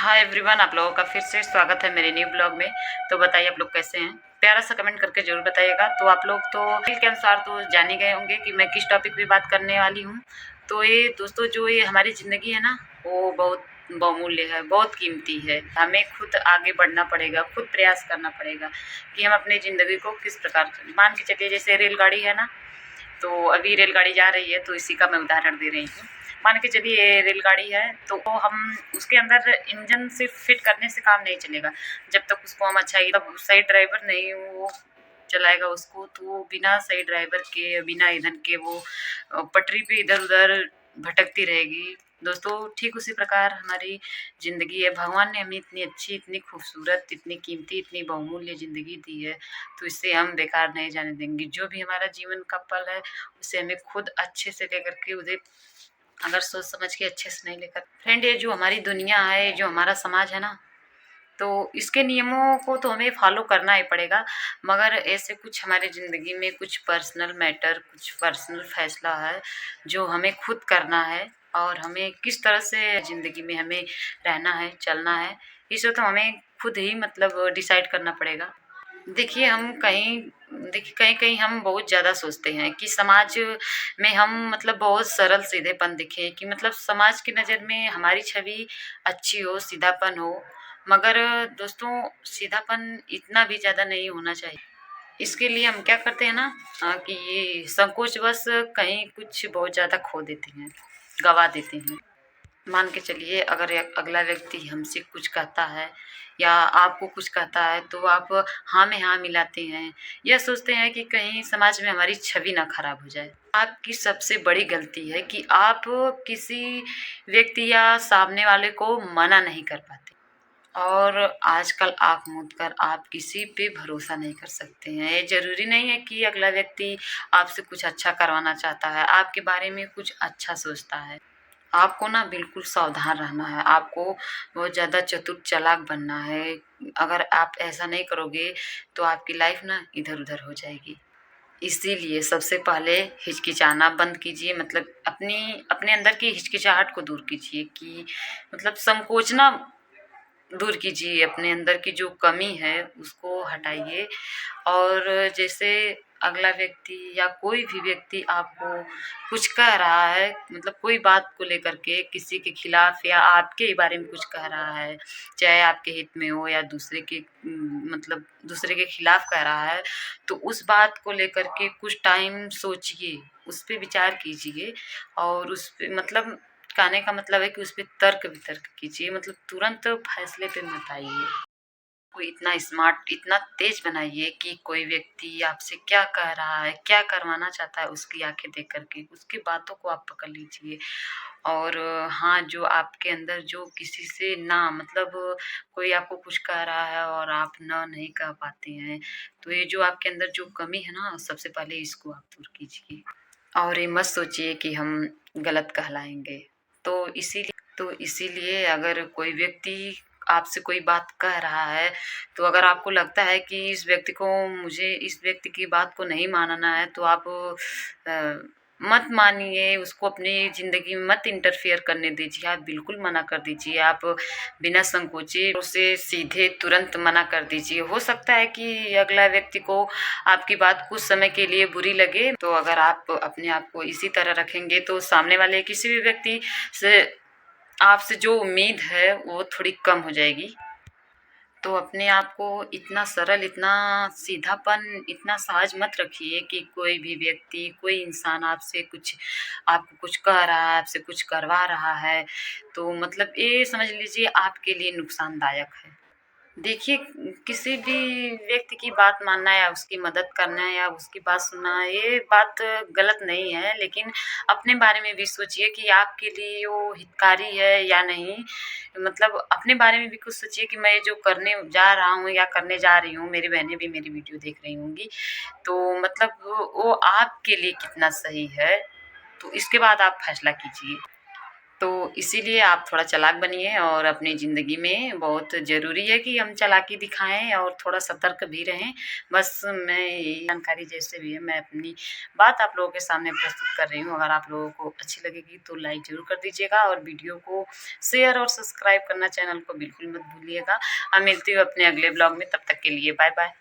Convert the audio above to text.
Hi everyone, आप लोगों का फिर से स्वागत है मेरे न्यू ब्लॉग में। तो बताइए आप लोग कैसे हैं। प्यारा सा कमेंट करके जरूर बताइएगा। तो आप लोग तो के अनुसार तो जान ही गए होंगे कि मैं किस टॉपिक पे बात करने वाली हूँ। तो ये दोस्तों, जो ये हमारी ज़िंदगी है ना, वो बहुत बहुमूल्य है, बहुत कीमती है। हमें खुद आगे बढ़ना पड़ेगा, खुद प्रयास करना पड़ेगा कि हम अपनी ज़िंदगी को किस प्रकार से मान के चलिए। जैसे रेलगाड़ी है ना, तो अभी रेलगाड़ी जा रही है, तो इसी का मैं उदाहरण दे रही हूँ। मान के चलिए ये रेलगाड़ी है, तो हम उसके अंदर इंजन सिर्फ फिट करने से काम नहीं चलेगा। जब तक उसको हम अच्छा तब सही ड्राइवर नहीं वो चलाएगा उसको, तो वो बिना सही ड्राइवर के, बिना ईंधन के वो पटरी पे इधर उधर भटकती रहेगी। दोस्तों, ठीक उसी प्रकार हमारी ज़िंदगी है। भगवान ने हमें इतनी अच्छी, इतनी खूबसूरत, इतनी कीमती, इतनी बहुमूल्य ज़िंदगी दी है, तो इसे हम बेकार नहीं जाने देंगे। जो भी हमारा जीवन का पल है, उसे हमें खुद अच्छे से लेकर के उसे अगर सोच समझ के अच्छे से नहीं लेकर फ्रेंड, ये जो हमारी दुनिया है, जो हमारा समाज है ना, तो इसके नियमों को तो हमें फॉलो करना ही पड़ेगा। मगर ऐसे कुछ हमारी ज़िंदगी में कुछ पर्सनल मैटर, कुछ पर्सनल फैसला है जो हमें खुद करना है, और हमें किस तरह से ज़िंदगी में हमें रहना है, चलना है, इसे तो हमें खुद ही मतलब डिसाइड करना पड़ेगा। देखिए, कहीं कहीं हम बहुत ज़्यादा सोचते हैं कि समाज में हम मतलब बहुत सरल सीधेपन दिखें, कि मतलब समाज की नज़र में हमारी छवि अच्छी हो, सीधापन हो। मगर दोस्तों, सीधापन इतना भी ज़्यादा नहीं होना चाहिए। इसके लिए हम क्या करते हैं ना, कि ये संकोचवश कहीं कुछ बहुत ज़्यादा खो देते हैं, गवा देते हैं। मान के चलिए, अगर अगला व्यक्ति हमसे कुछ कहता है या आपको कुछ कहता है, तो आप हाँ में हाँ मिलाते हैं, यह सोचते हैं कि कहीं समाज में हमारी छवि ना खराब हो जाए। आपकी सबसे बड़ी गलती है कि आप किसी व्यक्ति या सामने वाले को मना नहीं कर पाते। और आजकल आँख मूंद कर आप किसी पे भरोसा नहीं कर सकते हैं। ये ज़रूरी नहीं है कि अगला व्यक्ति आपसे कुछ अच्छा करवाना चाहता है, आपके बारे में कुछ अच्छा सोचता है। आपको ना बिल्कुल सावधान रहना है, आपको बहुत ज़्यादा चतुर चालाक बनना है। अगर आप ऐसा नहीं करोगे, तो आपकी लाइफ ना इधर-उधर हो जाएगी। इसीलिए सबसे पहले हिचकिचाना बंद कीजिए, मतलब अपनी अपने अंदर की हिचकिचाहट को दूर कीजिए, कि मतलब संकोचना दूर कीजिए, अपने अंदर की जो कमी है उसको हटाइए। और जैसे अगला व्यक्ति या कोई भी व्यक्ति आपको कुछ कह रहा है, मतलब कोई बात को लेकर के किसी के खिलाफ या आपके ही बारे में कुछ कह रहा है, चाहे आपके हित में हो या दूसरे के मतलब दूसरे के खिलाफ कह रहा है, तो उस बात को लेकर के कुछ टाइम सोचिए, उस पे विचार कीजिए, और उस पे मतलब कहने का मतलब है कि उस पे तर्क वितर्क कीजिए, मतलब तुरंत फैसले पे मत आइए। कोई इतना स्मार्ट, इतना तेज बनाइए कि कोई व्यक्ति आपसे क्या कह रहा है, क्या करवाना चाहता है, उसकी आंखें देख करके उसकी बातों को आप पकड़ लीजिए। और हाँ, जो आपके अंदर जो किसी से ना मतलब कोई आपको कुछ कह रहा है और आप ना नहीं कह पाते हैं, तो ये जो आपके अंदर जो कमी है ना, सबसे पहले इसको आप दूर कीजिए। और ये मत सोचिए कि हम गलत कहलाएंगे। तो इसीलिए अगर कोई व्यक्ति आपसे कोई बात कह रहा है, तो अगर आपको लगता है कि मुझे इस व्यक्ति की बात को नहीं मानना है, तो आप मत मानिए उसको, अपनी ज़िंदगी में मत इंटरफेयर करने दीजिए, आप बिल्कुल मना कर दीजिए। आप बिना संकोचे उसे सीधे तुरंत मना कर दीजिए। हो सकता है कि अगला व्यक्ति को आपकी बात कुछ समय के लिए बुरी लगे, तो अगर आप अपने आप को इसी तरह रखेंगे, तो सामने वाले किसी भी व्यक्ति से आपसे जो उम्मीद है वो थोड़ी कम हो जाएगी। तो अपने आप को इतना सरल, इतना सीधापन, इतना सहज मत रखिए कि कोई भी व्यक्ति, कोई इंसान आपको कुछ कह रहा है, आपसे कुछ करवा रहा है, तो मतलब ये समझ लीजिए आपके लिए नुकसानदायक है। देखिए, किसी भी व्यक्ति की बात मानना या उसकी मदद करना या उसकी बात सुनना, ये बात गलत नहीं है, लेकिन अपने बारे में भी सोचिए कि आपके लिए वो हितकारी है या नहीं। मतलब अपने बारे में भी कुछ सोचिए कि मैं जो करने जा रहा हूँ या करने जा रही हूँ, मेरी बहनें भी मेरी वीडियो देख रही होंगी, तो मतलब वो आपके लिए कितना सही है, तो इसके बाद आप फैसला कीजिए। तो इसीलिए आप थोड़ा चालाक बनिए और अपनी ज़िंदगी में बहुत ज़रूरी है कि हम चालाकी दिखाएं और थोड़ा सतर्क भी रहें। बस मैं यही जानकारी जैसे भी है मैं अपनी बात आप लोगों के सामने प्रस्तुत कर रही हूँ। अगर आप लोगों को अच्छी लगेगी तो लाइक ज़रूर कर दीजिएगा और वीडियो को शेयर और सब्सक्राइब करना चैनल को बिल्कुल मत भूलिएगा। मैं मिलती हूँ अपने अगले ब्लॉग में, तब तक के लिए बाय बाय।